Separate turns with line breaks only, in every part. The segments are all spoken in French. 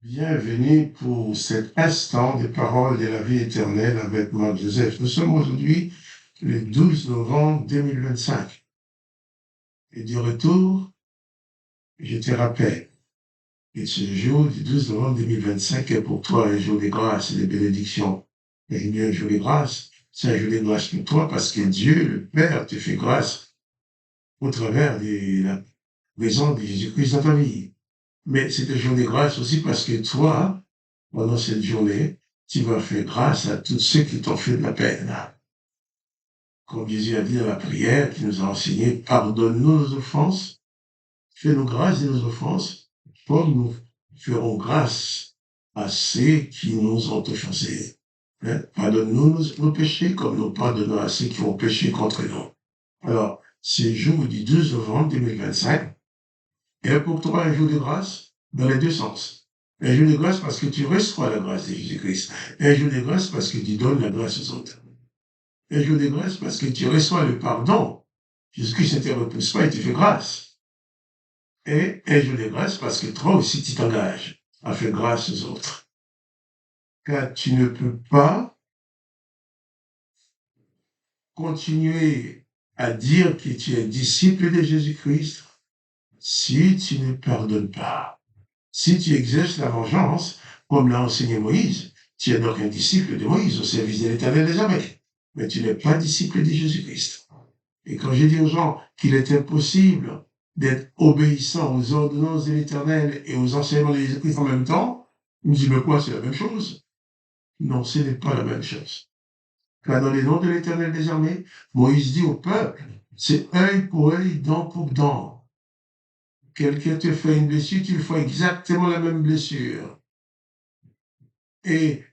Bienvenue pour cet instant des paroles de la vie éternelle avec Marc Joseph. Nous sommes aujourd'hui le 12 novembre 2025. Et du retour, je te rappelle que ce jour du 12 novembre 2025 est pour toi un jour de grâce et de bénédiction. Et bien, un jour de grâce, c'est un jour de grâce pour toi parce que Dieu, le Père, te fait grâce au travers de la présence de Jésus-Christ dans ta vie. Mais c'est un jour de grâce aussi parce que toi, pendant cette journée, tu vas faire grâce à tous ceux qui t'ont fait de la peine. Comme Jésus a dit dans la prière, qui nous a enseigné, pardonne-nous nos offenses, fais-nous grâce de nos offenses, comme nous ferons grâce à ceux qui nous ont offensés. Pardonne-nous nos péchés, comme nous pardonnons à ceux qui ont péché contre nous. Alors, ce jour du 12 novembre 2025 est pour toi un jour de grâce dans les deux sens. Un jour de grâce parce que tu reçois la grâce de Jésus-Christ. Un jour de grâce parce que tu donnes la grâce aux autres. Un jour de grâce parce que tu reçois le pardon. Jésus-Christ ne te repousse pas, il te fait grâce. Et un jour de grâce parce que toi aussi tu t'engages à faire grâce aux autres. Car tu ne peux pas continuer à dire que tu es disciple de Jésus-Christ si tu ne pardonnes pas. Si tu exerces la vengeance, comme l'a enseigné Moïse, tu es donc un disciple de Moïse au service de l'Éternel des armées. Mais tu n'es pas disciple de Jésus-Christ. Et quand je dis aux gens qu'il est impossible d'être obéissant aux ordonnances de l'Éternel et aux enseignements de Jésus-Christ en même temps, ils me disent, mais quoi, c'est la même chose? Non, ce n'est pas la même chose. Car dans les noms de l'Éternel des armées, Moïse dit au peuple, c'est œil pour œil, dent pour dent. Quelqu'un te fait une blessure, tu lui fais exactement la même blessure. Et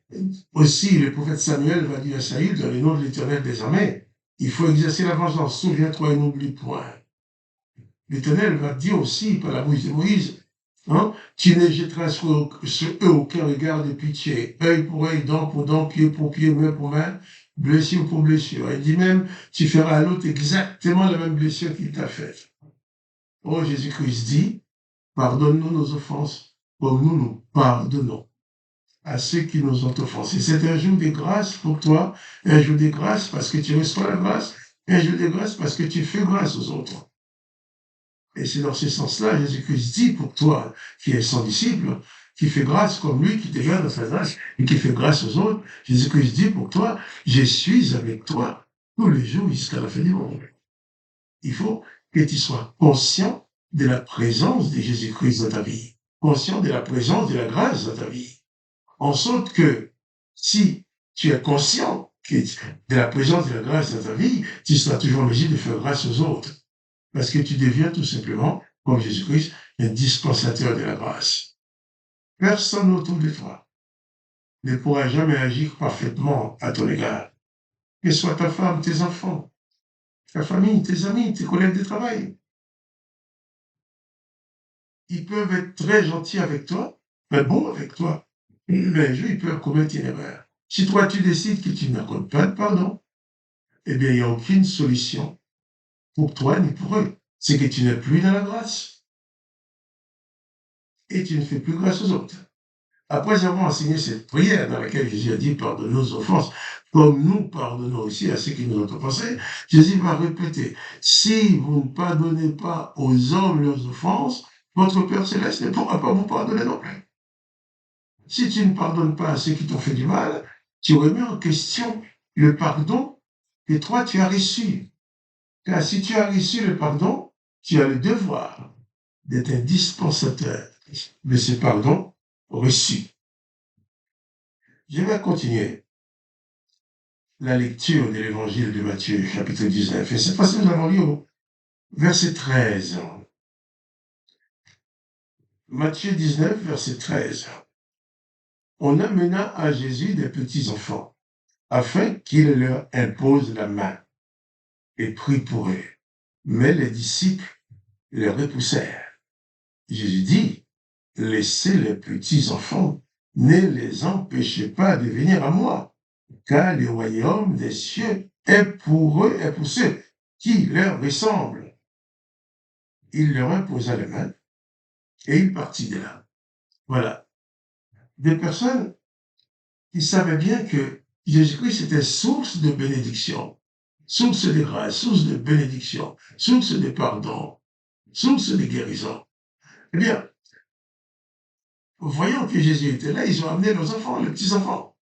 aussi, le prophète Samuel va dire à Saül, dans les noms de l'Éternel des armées, il faut exercer la vengeance, souviens-toi et n'oublie point. L'Éternel va dire aussi, par la bouche de Moïse, tu ne jetteras sur eux aucun regard de pitié, œil pour œil, dent pour dent, pied pour pied, main pour main, blessure pour blessure. Il dit même, tu feras à l'autre exactement la même blessure qu'il t'a faite. Oh, Jésus-Christ dit, pardonne-nous nos offenses, comme nous pardonnons à ceux qui nous ont offensés. C'est un jour de grâce pour toi, un jour de grâce parce que tu reçois la grâce, un jour de grâce parce que tu fais grâce aux autres. Et c'est dans ce sens-là, Jésus-Christ dit pour toi, qui es son disciple, qui fait grâce comme lui, qui te garde dans sa grâce et qui fait grâce aux autres, Jésus-Christ dit pour toi, je suis avec toi tous les jours jusqu'à la fin du monde. Il faut que tu sois conscient de la présence de Jésus-Christ dans ta vie, conscient de la présence de la grâce dans ta vie. En sorte que si tu es conscient de la présence de la grâce dans ta vie, tu seras toujours en mesure de faire grâce aux autres. Parce que tu deviens tout simplement, comme Jésus-Christ, un dispensateur de la grâce. Personne autour de toi ne pourra jamais agir parfaitement à ton égard. Que ce soit ta femme, tes enfants, ta famille, tes amis, tes collègues de travail. Ils peuvent être très gentils avec toi, mais bons avec toi. Mais un jour, ils peuvent commettre une erreur. Si toi, tu décides que tu n'accordes pas de pardon, eh bien, il n'y a aucune solution pour toi ni pour eux. C'est que tu n'es plus dans la grâce et tu ne fais plus grâce aux autres. Après avoir enseigné cette prière dans laquelle Jésus a dit pardonne nos offenses, comme nous pardonnons aussi à ceux qui nous ont offensés, Jésus va répéter, si vous ne pardonnez pas aux hommes leurs offenses, votre Père Céleste ne pourra pas vous pardonner non plus. Si tu ne pardonnes pas à ceux qui t'ont fait du mal, tu remets en question le pardon que toi tu as reçu. Car si tu as reçu le pardon, tu as le devoir d'être un dispensateur de ce pardon reçu. Je vais continuer la lecture de l'évangile de Matthieu, chapitre 19. Et cette fois-ci, nous avons lu au verset 13. Matthieu 19, verset 13. On amena à Jésus des petits enfants, afin qu'il leur impose la main et prie pour eux. Mais les disciples les repoussèrent. Jésus dit, laissez les petits enfants, ne les empêchez pas de venir à moi, car le royaume des cieux est pour eux et pour ceux qui leur ressemblent. Il leur imposa les mains et il partit de là. Voilà. des personnes qui savaient bien que Jésus-Christ était source de bénédiction, source de grâce, source de bénédiction, source de pardon, source de guérison. Eh bien, voyant que Jésus était là, ils ont amené leurs enfants, les petits-enfants,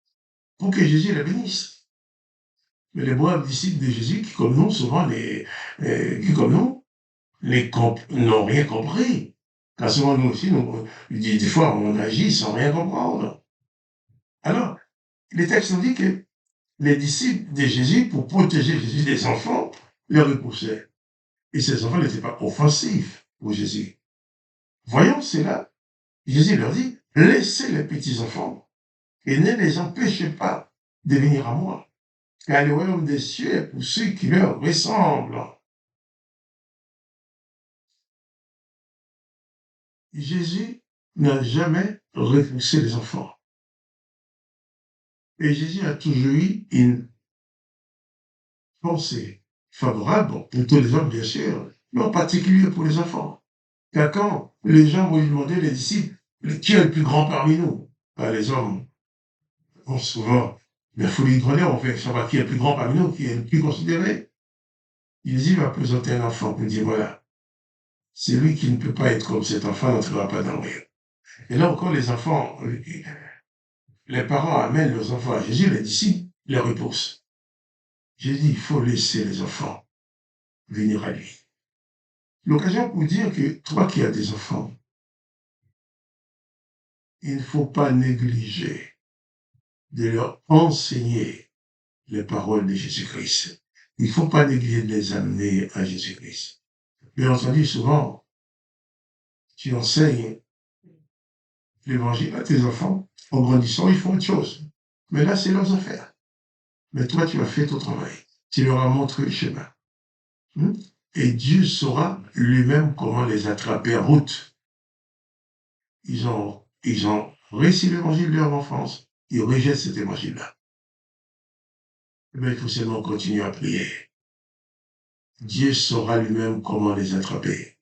pour que Jésus les bénisse. Mais les braves disciples de Jésus, qui comme nous, souvent, qui comme nous, n'ont rien compris. Car souvent, nous aussi, des fois, on agit sans rien comprendre. Alors, les textes nous disent que les disciples de Jésus, pour protéger Jésus des enfants, les repoussaient. Et ces enfants n'étaient pas offensifs pour Jésus. Voyons cela, Jésus leur dit, laissez les petits-enfants et ne les empêchez pas de venir à moi, car le royaume des cieux est pour ceux qui leur ressemblent. Jésus n'a jamais repoussé les enfants. Et Jésus a toujours eu une pensée favorable pour tous les hommes, bien sûr, mais en particulier pour les enfants. Car quand les gens vont lui demander, les disciples, qui est le plus grand parmi nous? Ben, les hommes ont souvent, il faut lui demander, on fait savoir qui est le plus grand parmi nous, qui est le plus considéré. Il va présenter un enfant pour dire, voilà, c'est lui qui ne peut pas être comme cet enfant, n'entrera pas dans le royaume. Et là encore, les enfants, les parents amènent leurs enfants à Jésus, les disciples les repoussent. J'ai dit, il faut laisser les enfants venir à lui. L'occasion pour dire que toi qui as des enfants, il ne faut pas négliger de leur enseigner les paroles de Jésus-Christ. Il ne faut pas négliger de les amener à Jésus-Christ. Bien entendu, souvent, tu enseignes l'évangile à tes enfants. En grandissant, ils font autre chose. Mais là, c'est leurs affaires. Mais toi, tu as fait ton travail. Tu leur as montré le chemin. Et Dieu saura lui-même comment les attraper en route. Ils ont réussi l'évangile de leur enfance. Ils rejettent cet évangile-là. Mais il faut seulement continuer à prier. Dieu saura lui-même comment les attraper,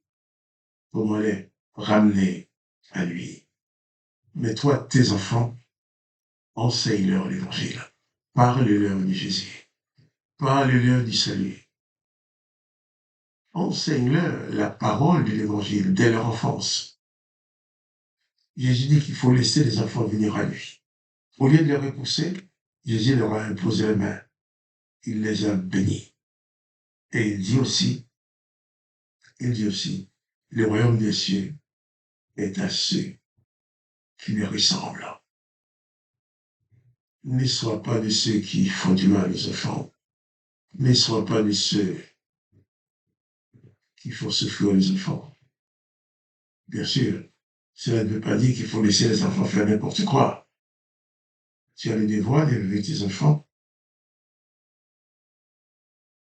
comment les ramener à lui. Mais toi, tes enfants, enseigne-leur l'évangile. Parle-leur de Jésus. Parle-leur du salut. Enseigne-leur la parole de l'évangile dès leur enfance. Jésus dit qu'il faut laisser les enfants venir à lui. Au lieu de les repousser, Jésus leur a imposé la main. Il les a bénis. Et il dit aussi, le royaume des cieux est à ceux qui lui ressemblent. Ne sois pas de ceux qui font du mal aux enfants. Ne sois pas de ceux qui font souffrir les enfants. Bien sûr, cela ne veut pas dire qu'il faut laisser les enfants faire n'importe quoi. Tu as le devoir d'élever tes enfants,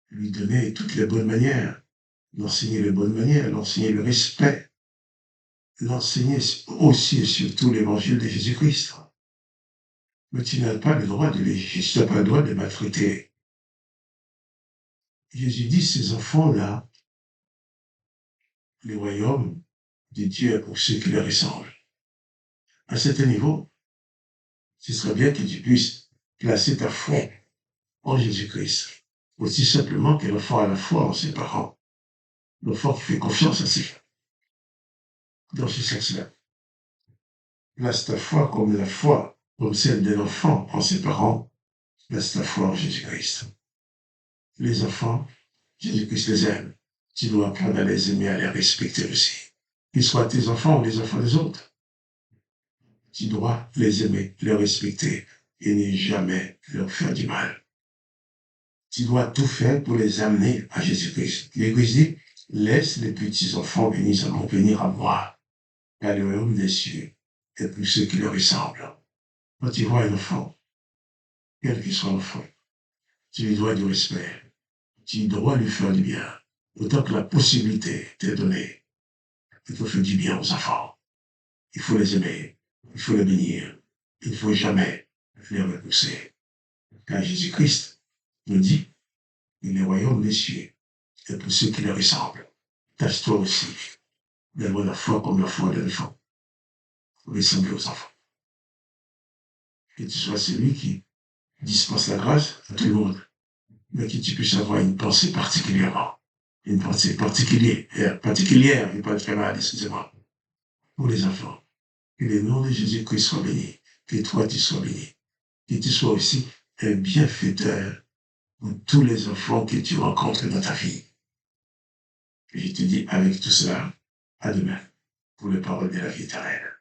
lui donner toutes les bonnes manières, l'enseigner les bonnes manières, l'enseigner le respect, l'enseigner aussi et surtout l'évangile de Jésus-Christ. Mais tu n'as pas le droit de tu n'as pas le droit de les maltraiter. Jésus dit, ces enfants-là, le royaume de Dieu est pour ceux qui leur ressemblent. À certain niveau, ce serait bien que tu puisses placer ta foi en Jésus-Christ. Aussi simplement que l'enfant a la foi en ses parents. L'enfant qui fait confiance à ses parents. Dans ce sens-là. Place ta foi comme la foi, comme celle de l'enfant en ses parents. Place ta foi en Jésus-Christ. Les enfants, Jésus-Christ les aime. Tu dois apprendre à les aimer, à les respecter aussi. Qu'ils soient tes enfants ou les enfants des autres. Tu dois les aimer, les respecter et ne jamais leur faire du mal. Tu dois tout faire pour les amener à Jésus-Christ. L'Église dit, laisse les petits enfants venir à moi, car le royaume des cieux est pour ceux qui leur ressemblent. Quand tu vois un enfant, quel qu'il soit l'enfant, tu lui dois du respect. Tu dois lui faire du bien. Autant que la possibilité t'est donnée. Il faut faire du bien aux enfants. Il faut les aimer. Il faut les bénir. Il ne faut jamais les repousser. Car Jésus-Christ nous dit, le royaume des cieux est pour ceux qui leur ressemblent. Tâche-toi aussi d'avoir la foi comme la foi de l'enfant. Ressembler aux enfants. que tu sois celui qui dispense la grâce à tout le monde, mais que tu puisses avoir une pensée particulièrement, une pensée particulière, je ne vais pas très mal, excusez-moi, pour les enfants. Que le nom de Jésus-Christ soit béni, que toi tu sois béni, que tu sois aussi un bienfaiteur pour tous les enfants que tu rencontres dans ta vie. Et je te dis avec tout cela, à demain, pour les paroles de la vie éternelle.